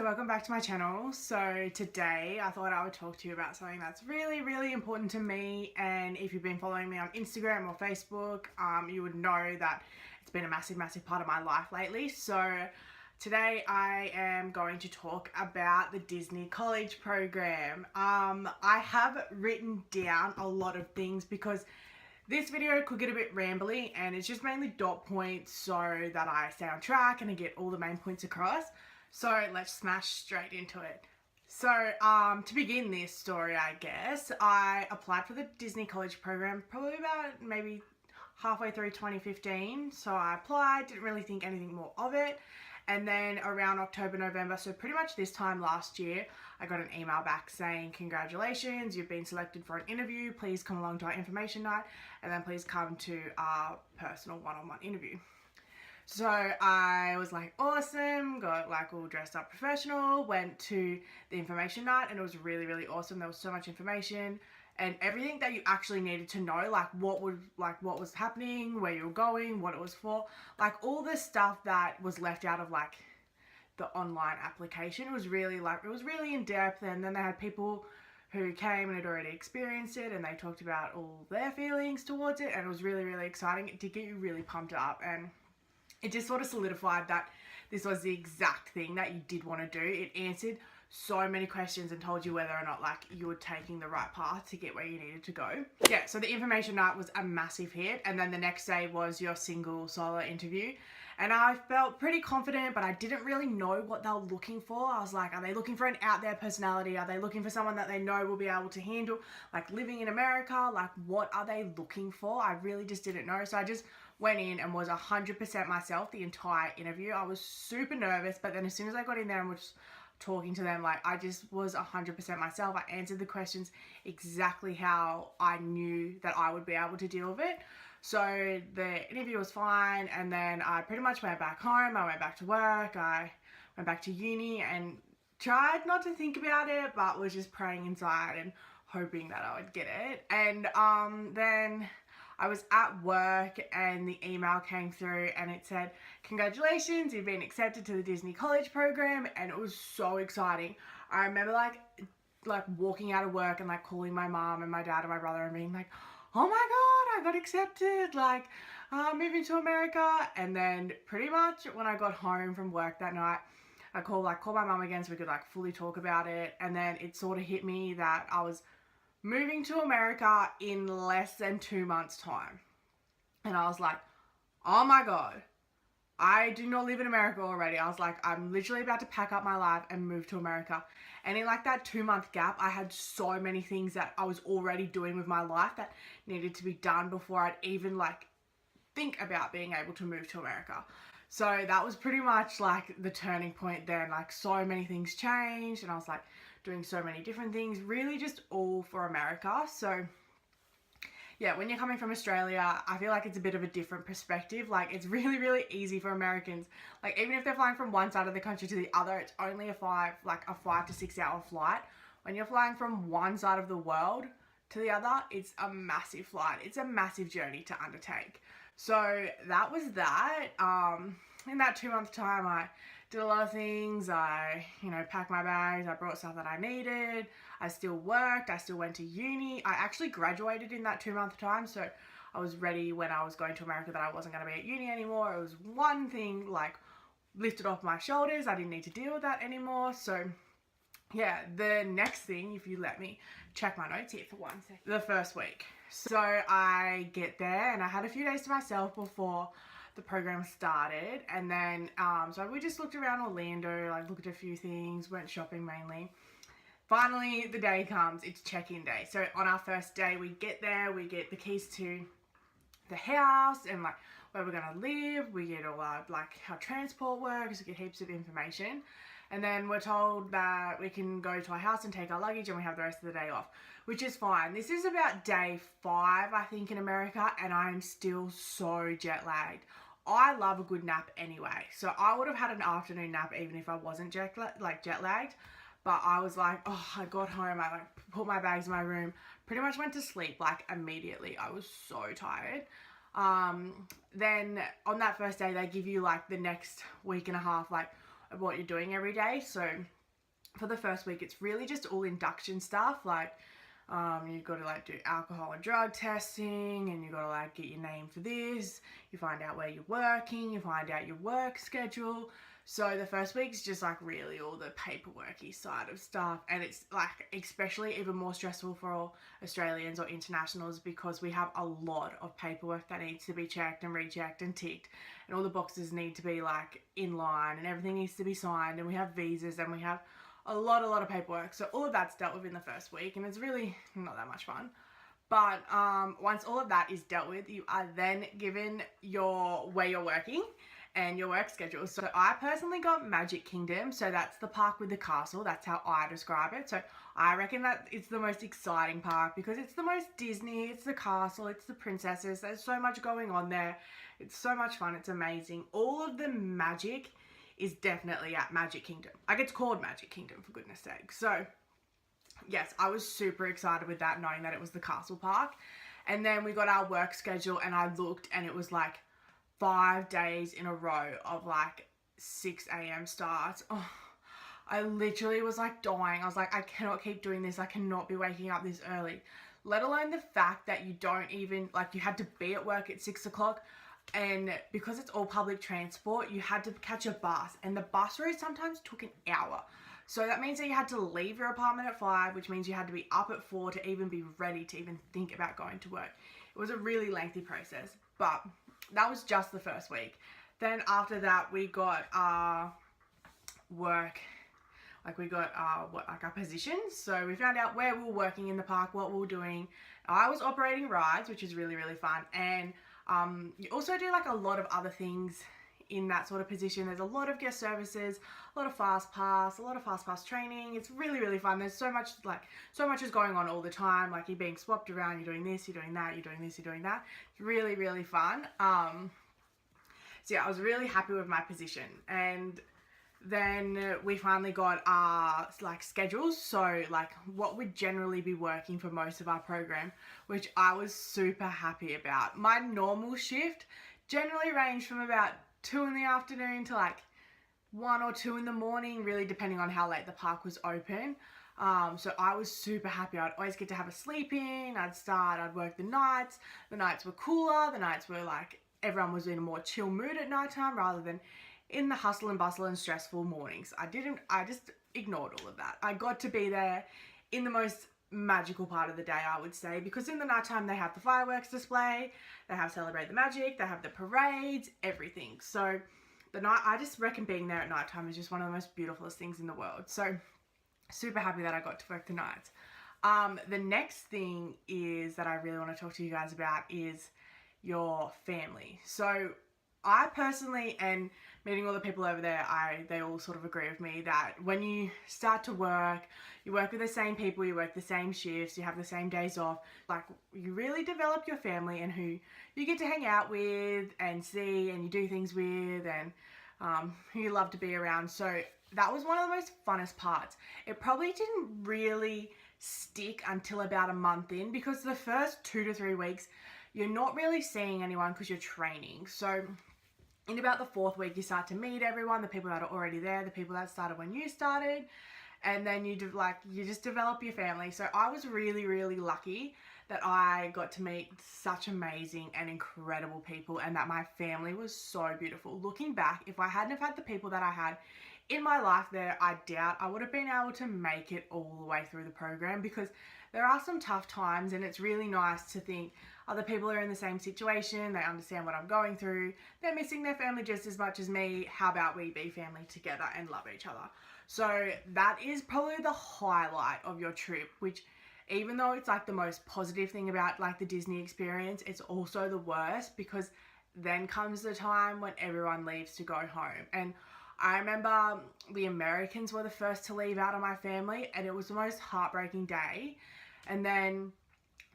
so welcome back to my channel. So today I thought I would talk to you about something that's really important to me, and if you've been following me on Instagram or Facebook, you would know that it's been a massive part of my life lately. So today I am going to talk about the Disney College program. I have written down a lot of things because this video could get a bit rambly, and it's just mainly dot points so that I stay on track and I get all the main points across. So let's smash straight into it. So to begin this story, I guess, I applied for the Disney College program probably about maybe halfway through 2015. So I applied, didn't really think anything more of it. And then around October, November, so pretty much this time last year, I got an email back saying, congratulations, you've been selected for an interview. Please come along to our information night, and then please come to our personal one-on-one interview. So I was like, awesome, got like all dressed up professional, went to the information night, and it was really awesome. There was so much information and everything that you actually needed to know, like what was happening, where you were going, what it was for, like all the stuff that was left out of like the online application. It was really in depth, and then they had people who came and had already experienced it, and they talked about all their feelings towards it, and it was really exciting. It did get you really pumped up, and it just sort of solidified that this was the exact thing that you did want to do. It answered so many questions and told you whether or not like you were taking the right path to get where you needed to go. Yeah, so the information night was a massive hit, and then the next day was your single solo interview, and I felt pretty confident, but I didn't really know what they were looking for. I was like, are they looking for an out there personality? Are they looking for someone that they know will be able to handle like living in America? Like, what are they looking for? I really just didn't know. So I just went in and was 100% myself the entire interview. I was super nervous, but then as soon as I got in there and was talking to them, like I just was 100% myself. I answered the questions exactly how I knew that I would be able to deal with it. So the interview was fine, and then I pretty much went back home. I went back to work. I went back to uni and tried not to think about it, but was just praying inside and hoping that I would get it. And then I was at work and the email came through and it said, congratulations, you've been accepted to the Disney College program, and it was so exciting. I remember like walking out of work and like calling my mom and my dad and my brother and being like, oh my god, I got accepted, like moving to America. And then pretty much when I got home from work that night, I called my mom again so we could like fully talk about it, and then it sort of hit me that I was moving to America in less than 2 months' time. And I was like, oh my god, I do not live in America already. I was like, I'm literally about to pack up my life and move to America. And in like that 2-month gap, I had so many things that I was already doing with my life that needed to be done before I'd even like think about being able to move to America. So that was pretty much like the turning point then. Like so many things changed, and I was like doing so many different things, really just all for America. So yeah, when you're coming from Australia, I feel like it's a bit of a different perspective. Like it's really easy for Americans. Like even if they're flying from one side of the country to the other, it's only a 5 to 6 hour flight. When you're flying from one side of the world to the other, it's a massive flight. It's a massive journey to undertake. So that was that. In that 2-month time, I did a lot of things. I, packed my bags. I brought stuff that I needed. I still worked. I still went to uni. I actually graduated in that 2-month time. So I was ready when I was going to America that I wasn't going to be at uni anymore. It was one thing like lifted off my shoulders. I didn't need to deal with that anymore. So yeah, the next thing, if you let me check my notes here for 1 second. The first week. So I get there and I had a few days to myself before the program started, and then so we just looked around Orlando, like looked at a few things, went shopping mainly. Finally the day comes, it's check-in day. So on our first day we get there, we get the keys to the house and like where we're gonna live, we get all our like how transport works, we get heaps of information, and then we're told that we can go to our house and take our luggage and we have the rest of the day off, which is fine. This is about day 5 I think in America, and I'm still so jet lagged. I love a good nap anyway, so I would have had an afternoon nap even if I wasn't jet lagged. But I was like, oh, I got home, I like put my bags in my room, pretty much went to sleep like immediately. I was so tired. Then on that first day they give you like the next week and a half, like what you're doing every day. So for the first week, it's really just all induction stuff, like you've got to like do alcohol and drug testing, and you've got to like get your name for this, you find out where you're working, you find out your work schedule. So the first week's just like really all the paperworky side of stuff, and it's like especially even more stressful for all Australians or internationals because we have a lot of paperwork that needs to be checked and rechecked and ticked, and all the boxes need to be like in line, and everything needs to be signed, and we have visas, and we have a lot of paperwork. So all of that's dealt with in the first week, and it's really not that much fun. But once all of that is dealt with, you are then given your where you're working and your work schedule. So I personally got Magic Kingdom, so that's the park with the castle. That's how I describe it. So I reckon that it's the most exciting park because it's the most Disney, it's the castle, it's the princesses. There's so much going on there. It's so much fun. It's amazing. All of the magic is definitely at Magic Kingdom. Like, it's called Magic Kingdom, for goodness sake. So yes, I was super excited with that, knowing that it was the castle park. And then we got our work schedule, and I looked, and it was like 5 days in a row of like 6 a.m. starts. Oh, I literally was like dying. I was like, I cannot keep doing this. I cannot be waking up this early. Let alone the fact that you don't even, like, you had to be at work at 6 o'clock. And because it's all public transport, you had to catch a bus, and the bus route sometimes took an hour. So that means that you had to leave your apartment at 5, which means you had to be up at 4 to even be ready to even think about going to work. It was a really lengthy process, but that was just the first week. Then after that, we got our work, like we got our positions. So we found out where we were working in the park, what we were doing. I was operating rides, which is really, really fun. And you also do like a lot of other things in that sort of position. There's a lot of guest services, a lot of fast pass training. It's really, really fun. There's so much is going on all the time. Like, you're being swapped around, you're doing this, you're doing that, you're doing this, you're doing that. It's really, really fun. So yeah, I was really happy with my position. And then we finally got our like schedules, so like what would generally be working for most of our program, which I was super happy about. My normal shift generally ranged from about 2 in the afternoon to like 1 or 2 in the morning, really depending on how late the park was open. So I was super happy. I'd always get to have a sleep in. I'd work the nights. The nights were cooler. The nights were like everyone was in a more chill mood at nighttime rather than in the hustle and bustle and stressful mornings. I just ignored all of that. I got to be there in the most magical part of the day, I would say, because in the nighttime they have the fireworks display, they have Celebrate the Magic, they have the parades, everything. So I just reckon being there at nighttime is just one of the most beautifulest things in the world. So super happy that I got to work the nights. The next thing is that I really want to talk to you guys about is your family. So I personally, and meeting all the people over there, they all sort of agree with me that when you start to work, you work with the same people, you work the same shifts, you have the same days off, like you really develop your family and who you get to hang out with and see and you do things with and who you love to be around. So that was one of the most funnest parts. It probably didn't really stick until about a month in, because the first 2 to 3 weeks, you're not really seeing anyone because you're training. So in about the 4th week, you start to meet everyone, the people that are already there, the people that started when you started, and then you just develop your family. So I was really, really lucky that I got to meet such amazing and incredible people, and that my family was so beautiful. Looking back, if I hadn't have had the people that I had in my life there, I doubt I would have been able to make it all the way through the program, because there are some tough times, and it's really nice to think other people are in the same situation, they understand what I'm going through, they're missing their family just as much as me, how about we be family together and love each other? So that is probably the highlight of your trip, which even though it's like the most positive thing about like the Disney experience, it's also the worst, because then comes the time when everyone leaves to go home. And I remember the Americans were the first to leave out of my family, and it was the most heartbreaking day. And then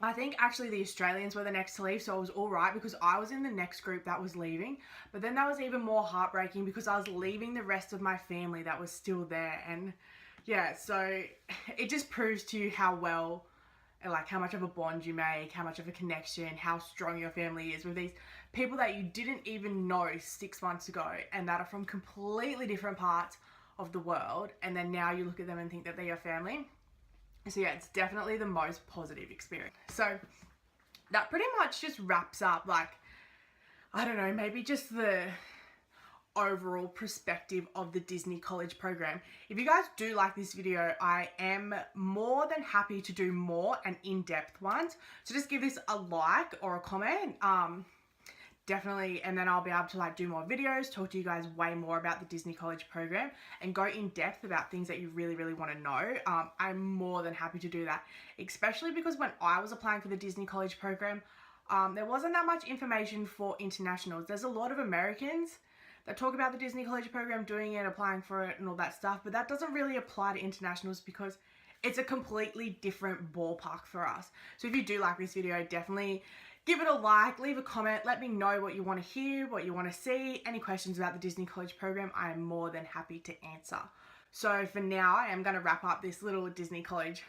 I think actually the Australians were the next to leave, so it was all right because I was in the next group that was leaving. But then that was even more heartbreaking because I was leaving the rest of my family that was still there. And yeah, so it just proves to you how well, like how much of a bond you make, how much of a connection, how strong your family is with these people that you didn't even know 6 months ago, and that are from completely different parts of the world, and then now you look at them and think that they're your family. So yeah, it's definitely the most positive experience. So that pretty much just wraps up, like, I don't know, maybe just the overall perspective of the Disney College program. If you guys do like this video, I am more than happy to do more and in-depth ones. So just give this a like or a comment. Definitely, and then I'll be able to like do more videos, talk to you guys way more about the Disney College program and go in depth about things that you really, really want to know. I'm more than happy to do that, especially because when I was applying for the Disney College program, there wasn't that much information for internationals. There's a lot of Americans that talk about the Disney College program, doing it, applying for it and all that stuff, but that doesn't really apply to internationals because it's a completely different ballpark for us. So if you do like this video, definitely give it a like, leave a comment, let me know what you want to hear, what you want to see, any questions about the Disney College program. I am more than happy to answer. So for now, I am going to wrap up this little Disney College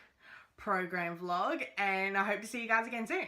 program vlog, and I hope to see you guys again soon.